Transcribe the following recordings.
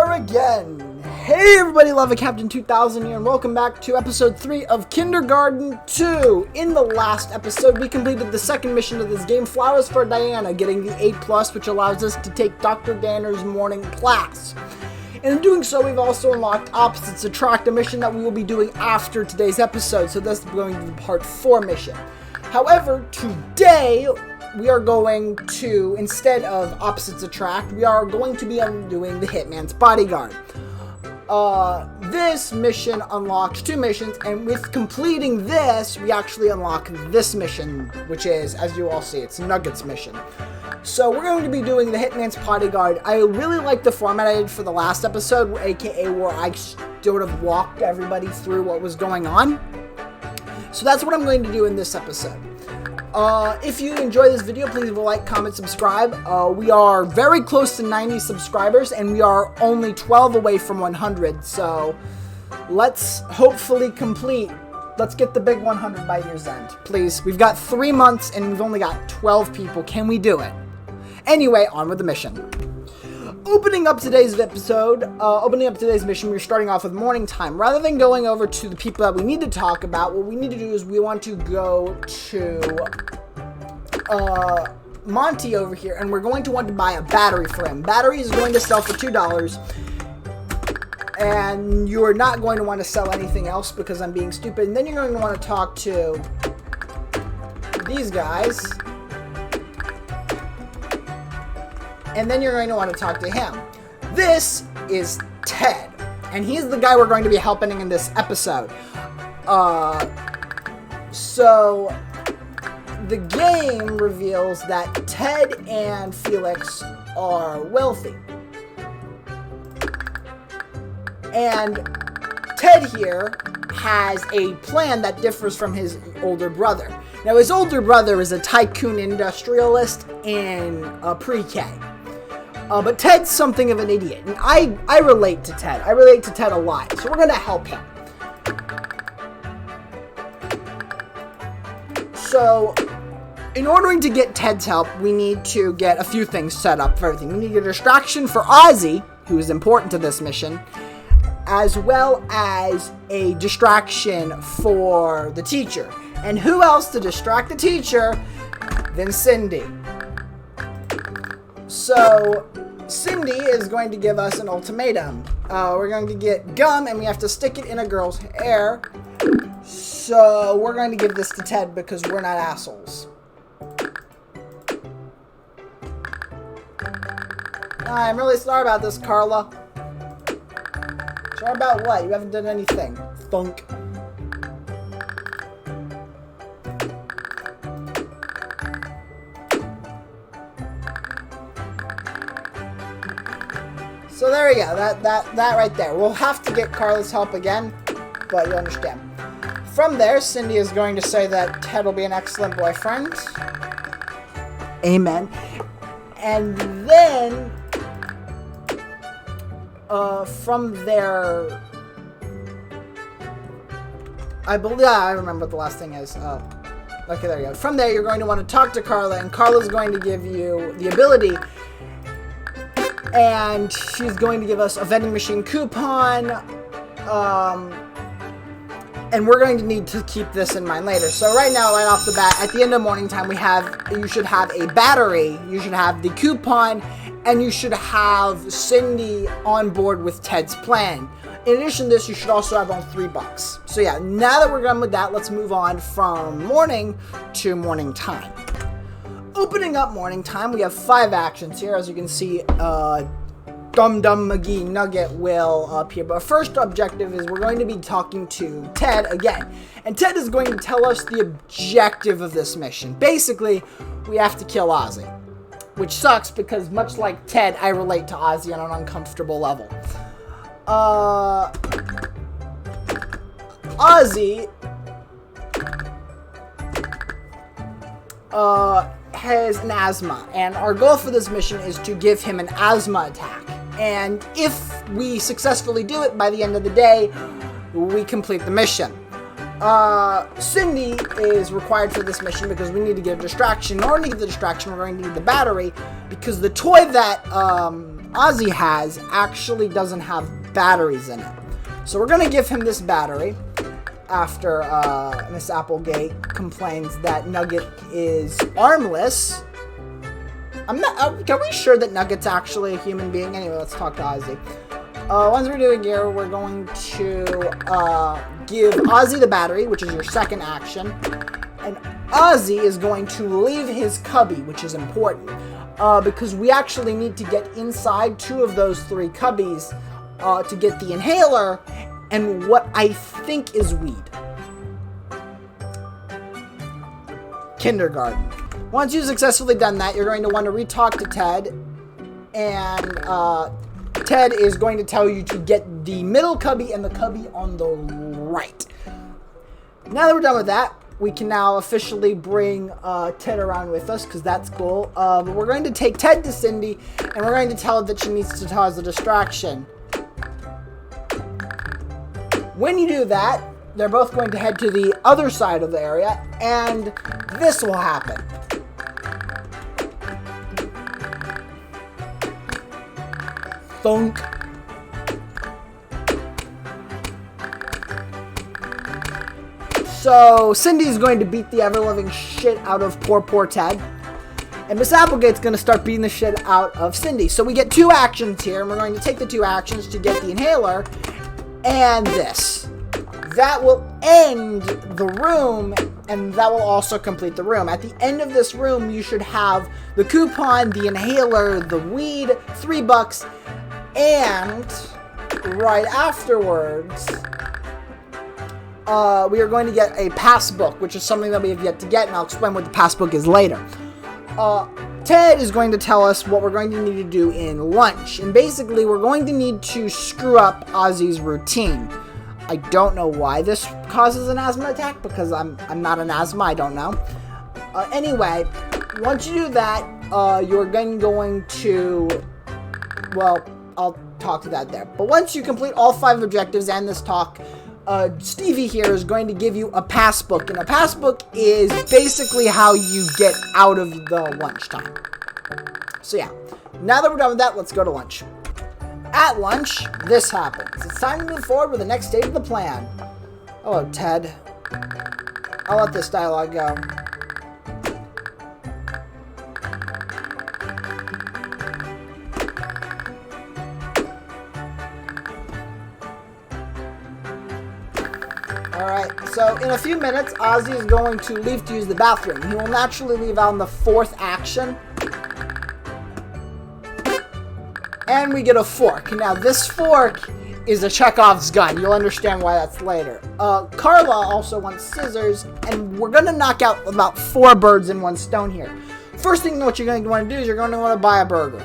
here again. Hey everybody, Love Captain 2000 here, and welcome back to episode 3 of Kindergarten 2. In the last episode, we completed the second mission of this game, Flowers for Diana, getting the A+, which allows us to take Dr. Danner's morning class. And in doing so, we've also unlocked Opposites Attract, a mission that we will be doing after today's episode, so this is going to be the part 4 mission. However, today, we are going to, instead of Opposites Attract, we are going to be doing the Hitman's Bodyguard. This mission unlocks 2 missions, and with completing this, we actually unlock this mission, which is, as you all see, it's Nuggets mission. So we're going to be doing the Hitman's Bodyguard. I really like the format I did for the last episode, aka where I sort of walked everybody through what was going on. So that's what I'm going to do in this episode. If you enjoy this video, please like, comment, subscribe. We are very close to 90 subscribers, and we are only 12 away from 100, so let's hopefully complete. Let's get the big 100 by year's end, please. We've got 3 months, and we've only got 12 people. Can we do it? Anyway, on with the mission. Opening up today's mission, we're starting off with morning time. Rather than going over to the people that we need to talk about, what we need to do is we want to go to Monty over here, and we're going to want to buy a battery for him. Battery is going to sell for $2, and you're not going to want to sell anything else because I'm being stupid. And then you're going to want to talk to these guys. And then you're going to want to talk to him. This is Ted, and he's the guy we're going to be helping in this episode. So the game reveals that Ted and Felix are wealthy. And Ted here has a plan that differs from his older brother. Now, his older brother is a tycoon industrialist in pre-K. But Ted's something of an idiot, and I relate to Ted. I relate to Ted a lot, so we're going to help him. So, in order to get Ted's help, we need to get a few things set up for everything. We need a distraction for Ozzy, who is important to this mission, as well as a distraction for the teacher. And who else to distract the teacher than Cindy? So, Cindy is going to give us an ultimatum. We're going to get gum, and we have to stick it in a girl's hair. So, we're going to give this to Ted because we're not assholes. I'm really sorry about this, Carla. Sorry about what? You haven't done anything. Thunk. So there we go, that right there. We'll have to get Carla's help again, but you understand. From there, Cindy is going to say that Ted will be an excellent boyfriend. Amen. And then, from there, I believe, I remember what the last thing is. Okay, there you go. From there, you're going to want to talk to Carla, and Carla's going to give you the ability. And she's going to give us a vending machine coupon, and we're going to need to keep this in mind later. So right now, right off the bat, at the end of morning time, you should have a battery, you should have the coupon, and you should have Cindy on board with Ted's plan. In addition to this, you should also have on $3. So yeah, now that we're done with that, let's move on from morning to morning time. Opening up morning time, we have 5 actions here. As you can see, Dum Dum McGee Nugget will appear. But first objective is we're going to be talking to Ted again. And Ted is going to tell us the objective of this mission. Basically, we have to kill Ozzy. Which sucks because much like Ted, I relate to Ozzy on an uncomfortable level. Ozzy has an asthma, and our goal for this mission is to give him an asthma attack. And if we successfully do it by the end of the day, we complete the mission. Cindy is required for this mission because we need to get a distraction. In order to get the distraction, we're going to need the battery, because the toy that Ozzy has actually doesn't have batteries in it. So we're going to give him this battery after Miss Applegate complains that Nugget is armless. Are we sure that Nugget's actually a human being? Anyway, let's talk to Ozzy. Once we're doing here, we're going to give Ozzy the battery, which is your second action. And Ozzy is going to leave his cubby, which is important. Because we actually need to get inside 2 of those 3 cubbies to get the inhaler and what I think is weed. Kindergarten. Once you've successfully done that, you're going to want to re-talk to Ted, and Ted is going to tell you to get the middle cubby and the cubby on the right. Now that we're done with that, we can now officially bring Ted around with us, because that's cool. But we're going to take Ted to Cindy, and we're going to tell her that she needs to cause a distraction. When you do that, they're both going to head to the other side of the area, and this will happen. Thunk. So Cindy's going to beat the ever-loving shit out of poor Ted. And Miss Applegate's going to start beating the shit out of Cindy. So we get 2 actions here, and we're going to take the 2 actions to get the inhaler and this. That will end the room, and that will also complete the room. At the end of this room, you should have the coupon, the inhaler, the weed, $3, and right afterwards, we are going to get a passbook, which is something that we have yet to get, and I'll explain what the passbook is later. Ted is going to tell us what we're going to need to do in lunch, and basically we're going to need to screw up Ozzy's routine. I don't know why this causes an asthma attack, because I'm not an asthma, I don't know. Anyway, once you do that, you're then going to, well, I'll talk to that there. But once you complete all 5 objectives and this talk, Stevie here is going to give you a passbook, and a passbook is basically how you get out of the lunchtime. So yeah, now that we're done with that, let's go to lunch. At lunch, this happens. It's time to move forward with the next stage of the plan. Hello, Ted. I'll let this dialogue go. Alright, so in a few minutes, Ozzy is going to leave to use the bathroom. He will naturally leave out in the 4th action. And we get a fork. Now, this fork is a Chekhov's gun. You'll understand why that's later. Carla also wants scissors, and we're going to knock out about 4 birds in 1 stone here. First thing what you're going to want to do is you're going to want to buy a burger.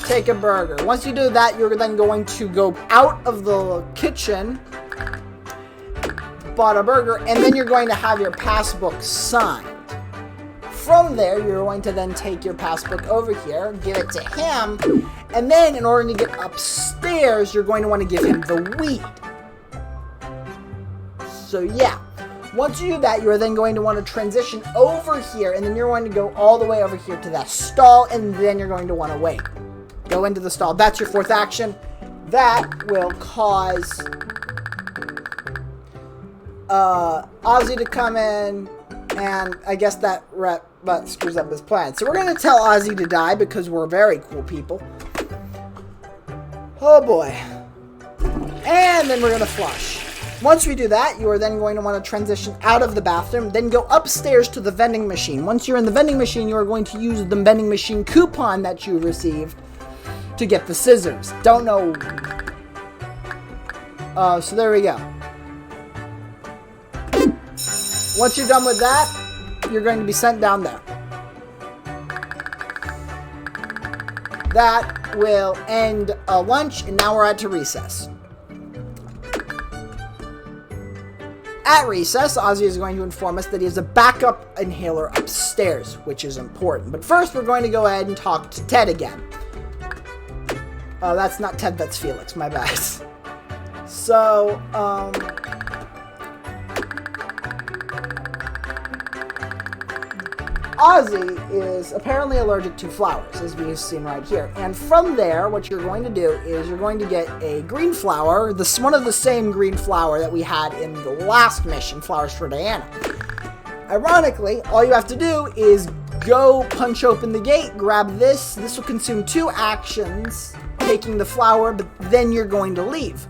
Take a burger. Once you do that, you're then going to go out of the kitchen, bought a burger, and then you're going to have your passbook signed. From there, you're going to then take your passbook over here, give it to him, and then in order to get upstairs, you're going to want to give him the weed. So yeah, once you do that, you're then going to want to transition over here, and then you're going to go all the way over here to that stall, and then you're going to want to wait. Go into the stall. That's your 4th action. That will cause Ozzy to come in, and I guess that screws up his plan. So we're going to tell Ozzy to die because we're very cool people. Oh boy. And then we're going to flush. Once we do that, you are then going to want to transition out of the bathroom, then go upstairs to the vending machine. Once you're in the vending machine, you are going to use the vending machine coupon that you received to get the scissors. Don't know. So there we go. Once you're done with that, you're going to be sent down there. That will end lunch, and now we're at to recess. At recess, Ozzy is going to inform us that he has a backup inhaler upstairs, which is important. But first, we're going to go ahead and talk to Ted again. Oh, that's not Ted, that's Felix, my bad. So, Ozzy is apparently allergic to flowers, as we've seen right here. And from there, what you're going to do is you're going to get a green flower, one of the same green flower that we had in the last mission, Flowers for Diana. Ironically, all you have to do is go punch open the gate, grab this. This will consume 2 actions, taking the flower, but then you're going to leave.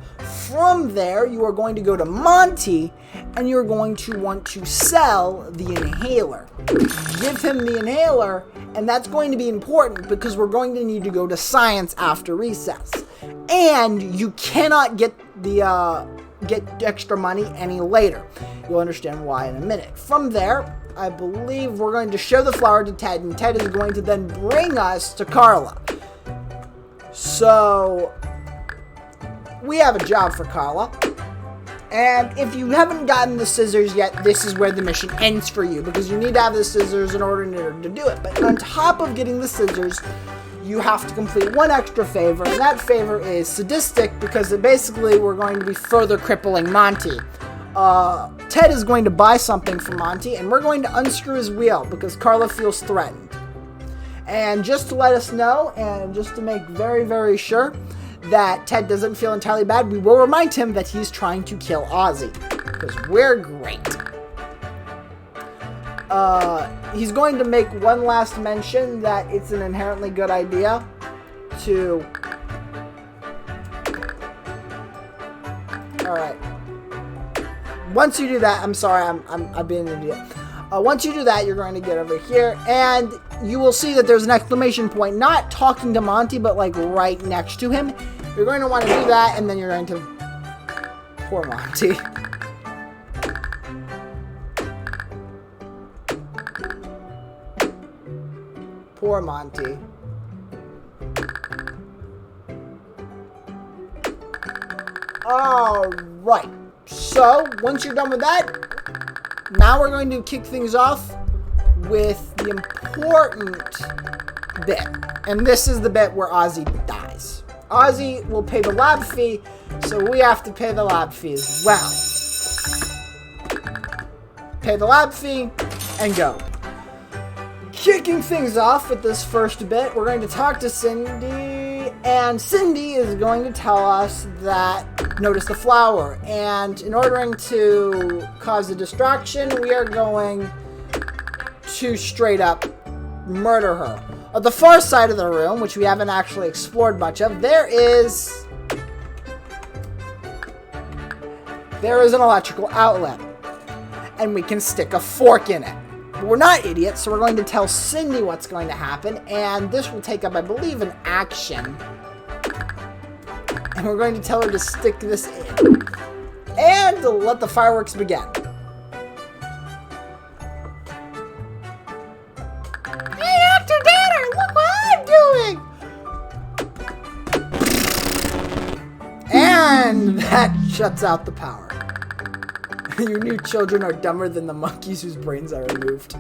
From there, you are going to go to Monty, and you're going to want to sell the inhaler. Give him the inhaler, and that's going to be important because we're going to need to go to science after recess. And you cannot get extra money any later. You'll understand why in a minute. From there, I believe we're going to show the flower to Ted, and Ted is going to then bring us to Carla. So we have a job for Carla. And if you haven't gotten the scissors yet, this is where the mission ends for you, because you need to have the scissors in order to do it. But on top of getting the scissors, you have to complete one extra favor, and that favor is sadistic, because basically we're going to be further crippling Monty. Ted is going to buy something from Monty, and we're going to unscrew his wheel, because Carla feels threatened. And just to let us know, and just to make very, very sure that Ted doesn't feel entirely bad, we will remind him that he's trying to kill Ozzy, because we're great. He's going to make one last mention that it's an inherently good idea to... Alright. Once you do that, I'm sorry, I'm being an idiot. Once you do that, you're going to get over here, and you will see that there's an exclamation point, not talking to Monty, but like right next to him. You're going to want to do that, and then you're going to... Poor Monty. Poor Monty. Alright. So, once you're done with that, now we're going to kick things off with the important bit. And this is the bit where Ozzy dies. Ozzy will pay the lab fee, so we have to pay the lab fee as well. Pay the lab fee, and go. Kicking things off with this first bit, we're going to talk to Cindy, and Cindy is going to tell us that notice the flower, and in order to cause a distraction, we are going to straight up murder her. At the far side of the room, which we haven't actually explored much of, there is an electrical outlet, and we can stick a fork in it. But we're not idiots, so we're going to tell Cindy what's going to happen, and this will take up, I believe, an action. And we're going to tell her to stick this in. And to let the fireworks begin. Hey, Dr. Danner, look what I'm doing! And that shuts out the power. Your new children are dumber than the monkeys whose brains are removed.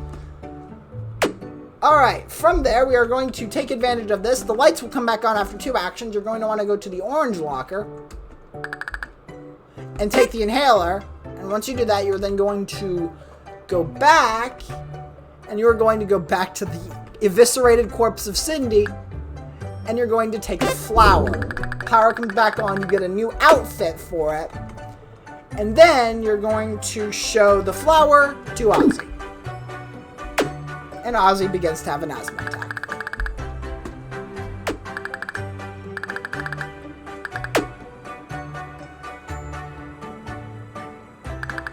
Alright, from there we are going to take advantage of this. The lights will come back on after 2 actions. You're going to want to go to the orange locker and take the inhaler. And once you do that, you're then going to go back, and you're going to go back to the eviscerated corpse of Cindy, and you're going to take the flower. Power comes back on, you get a new outfit for it. And then you're going to show the flower to Ozzy. And Ozzy begins to have an asthma attack.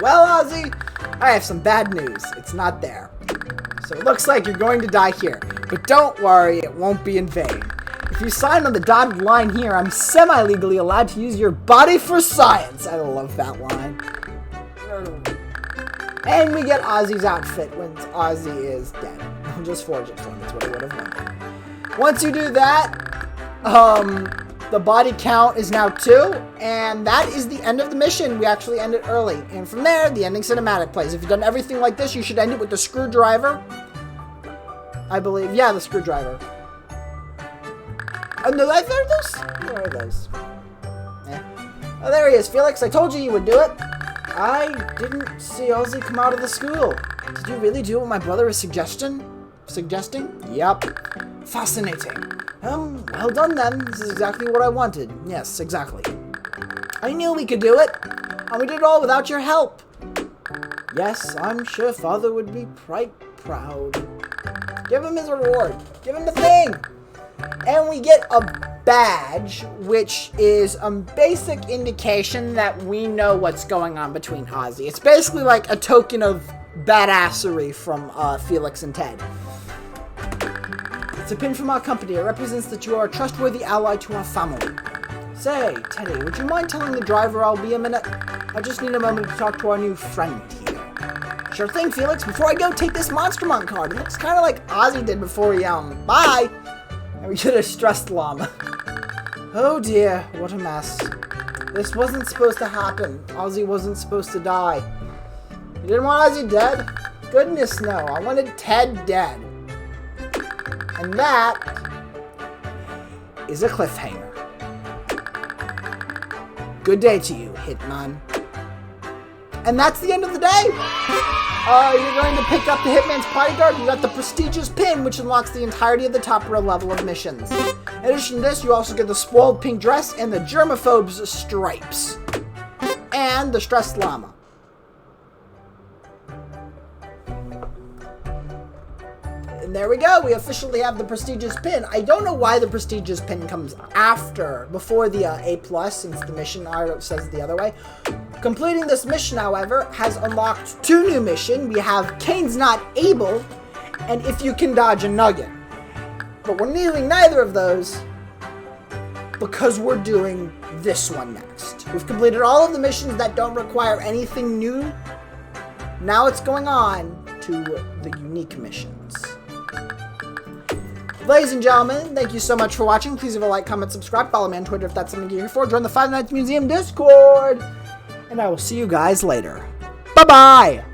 Well, Ozzy, I have some bad news. It's not there. So it looks like you're going to die here. But don't worry, it won't be in vain. If you sign on the dotted line here, I'm semi-legally allowed to use your body for science. I love that line. And we get Ozzy's outfit when Ozzy is dead. I'll just forge it for him. That's what I would have wanted. Once you do that, the body count is now 2, and that is the end of the mission. We actually end it early. And from there, the ending cinematic plays. If you've done everything like this, you should end it with the screwdriver. I believe. Yeah, the screwdriver. Oh, no, there are those? Where are those? Oh, there he is. Felix, I told you you would do it. I didn't see Ozzy come out of the school. Did you really do what my brother's suggestion? suggesting? Yep. Fascinating. Well done then. This is exactly what I wanted. Yes, exactly. I knew we could do it. And we did it all without your help. Yes, I'm sure Father would be quite proud. Give him his reward. Give him the thing. And we get a badge, which is a basic indication that we know what's going on between Ozzy. It's basically like a token of badassery from Felix and Ted. It's a pin from our company. It represents that you are a trustworthy ally to our family. Say, Teddy, would you mind telling the driver I'll be a minute? I just need a moment to talk to our new friend here. Sure thing, Felix. Before I go, take this Monster Monk card. It looks kind of like Ozzy did before he, bye! And we get a stressed llama. Oh dear, what a mess. This wasn't supposed to happen. Ozzy wasn't supposed to die. You didn't want Ozzy dead? Goodness no, I wanted Ted dead. And that is a cliffhanger. Good day to you, Hitman. And that's the end of the day. You're going to pick up the Hitman's Pottyguard. You got the prestigious pin, which unlocks the entirety of the top row level of missions. In addition to this, you also get the spoiled pink dress and the germaphobe's stripes. And the stressed llama. And there we go. We officially have the prestigious pin. I don't know why the prestigious pin comes before the A+, since the mission says the other way. Completing this mission, however, has unlocked 2 new missions. We have Kane's Not Able, and If You Can Dodge a Nugget. But we're doing neither of those because we're doing this one next. We've completed all of the missions that don't require anything new. Now it's going on to the unique missions. Ladies and gentlemen, thank you so much for watching. Please leave a like, comment, subscribe, follow me on Twitter if that's something you're here for. Join the Five Nights Museum Discord. And I will see you guys later. Bye-bye!